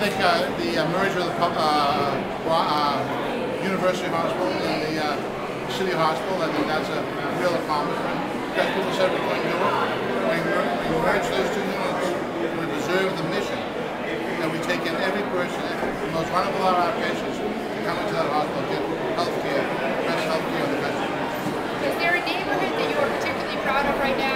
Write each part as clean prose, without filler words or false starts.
think the merger of the University Hospital and the City Hospital, I think that's a real accomplishment. Because people said we couldn't do it. We merged those two units. We preserve the mission that we take in every person, the most vulnerable of our patients, to come into that hospital and get health care, best health care in the country. Is there a neighborhood that you are particularly proud of right now?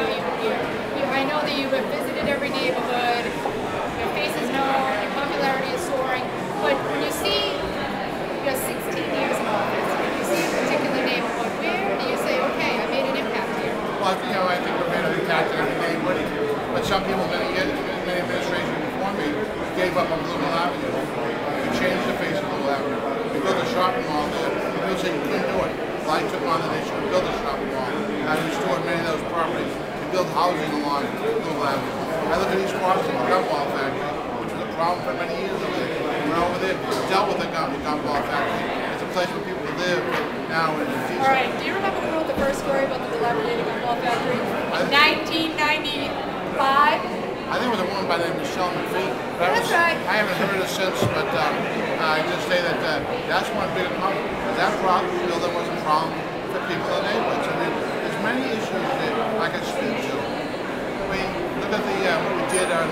I know that you have visited every neighborhood, your face is known, your popularity is soaring, but when you see your 16 years in office, when you see a particular neighborhood, where do you say, okay, I made an impact here? Well, I think we made an impact in every neighborhood, but some people, many administrations before me, gave up on Blue Mill Avenue. We changed the face of Blue Avenue. We built a shopping mall there. People say you couldn't do it. Well, I took on the issue and built a shopping mall. I restored many of those properties. Build housing along Blue Avenue. I look at East Boston, the gumball factory, which was a problem for many years over there. We went over there, dealt with the gumball factory. It's a place where people live now and it's decent. All right, do you remember who wrote the first story about the dilapidated gumball factory? In 1995? I think it was a woman by the name of Michelle McPhee. That's right. I haven't heard her since, but I just say that that's one big accomplishment. That building was a problem for people in the neighborhoods. I mean, there's many issues that I can speak to. I mean, look at what we did on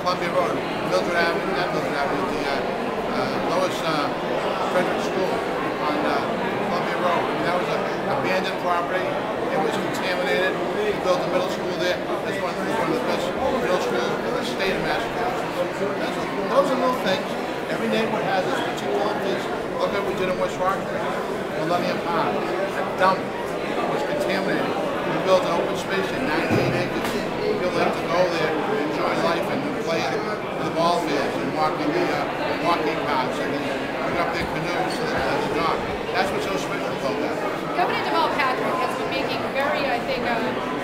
Columbia Road, Mildred Avenue, not Mildred Avenue, the Lois Frederick School on Columbia Road. I mean, that was an abandoned property. It was contaminated. We built a middle school there. That's one of the best middle schools in the state of Massachusetts. Those are little things. Every neighborhood has its particular piece. Look at what we did in West Roxbury, Millennium Park, a dump. Was contaminated. We built an open space in 98 acres. People have to go there and enjoy life and play in the ball fields and walk in the walking paths and bring up their canoes to the dock. That's what's so special about that. Governor Deval Patrick has been making very, I think,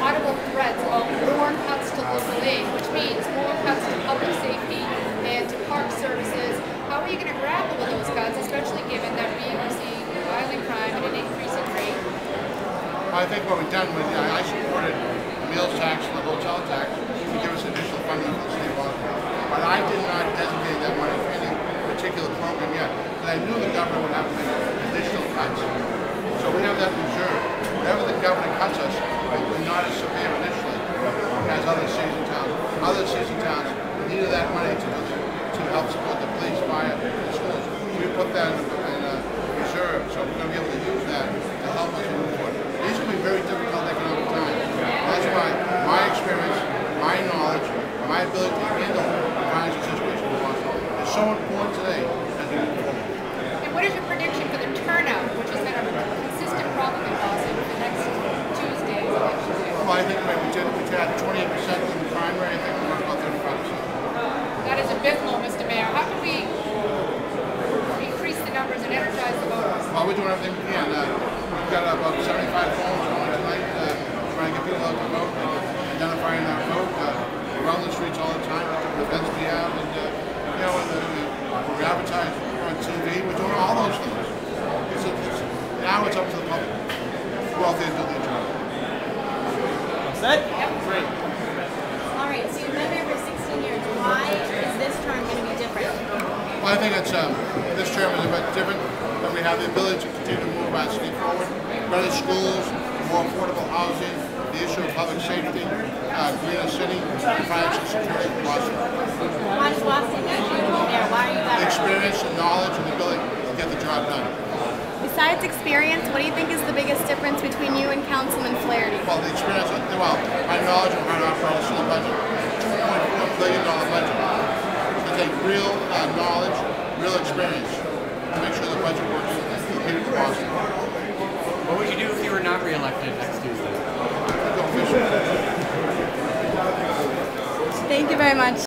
audible threats about more cuts to local aid, which means more cuts to public safety and to park services. How are you going to grapple with those cuts, especially given that we are seeing violent crime at an increasing rate? I think what we've done was I supported the meals tax and the hotel tax to give us additional funding for the state of Boston. But I did not designate that money for any particular program yet. Because I knew the governor would have to make additional cuts. So we have that reserve. Whatever the governor cuts us, will be not as severe initially as other cities and towns. Other cities and towns needed that money to help support the police, fire, and schools. We put that in a reserve, so we're going to be able to use that to help us move forward. These can be very difficult economic times. That's why my experience, my knowledge, my ability to handle the financial situation in Boston is so important today as we move forward. And what is your prediction for the turnout, which has been a consistent problem in Boston for the next Tuesday's election day? Well, I think we had 28% in the primary. I think we're about 35%. That is abysmal, Mr. Mayor. How can we increase the numbers and energize the voters? Well, we're doing everything we can. We've got about 75 phones going tonight, trying to get people out to vote, identifying our vote. We're on the streets all the time, the events we have, and we advertise on TV. We're doing all those things. Now it's up to the public. Go out there and do their job. Set? Yep. Great. All right, so you've been there for 16 years. Why is this term going to be different? Well, I think it's this term is a bit different, that we have the ability to continue to move our state forward. Better schools, more affordable housing, the issue of public safety, greener city, and financial security in Boston. Why does Boston need you to be there? Why are you better? Experience and knowledge and the ability to get the job done. Besides experience, what do you think is the biggest difference between you and Councilman Flaherty? Well, the experience, my knowledge of how to operate a budget, $2.4 billion budget. To take real knowledge, real experience, to make sure the budget works here in Boston. What would you do if you were not re-elected next Tuesday? Go fishing. Thank you very much.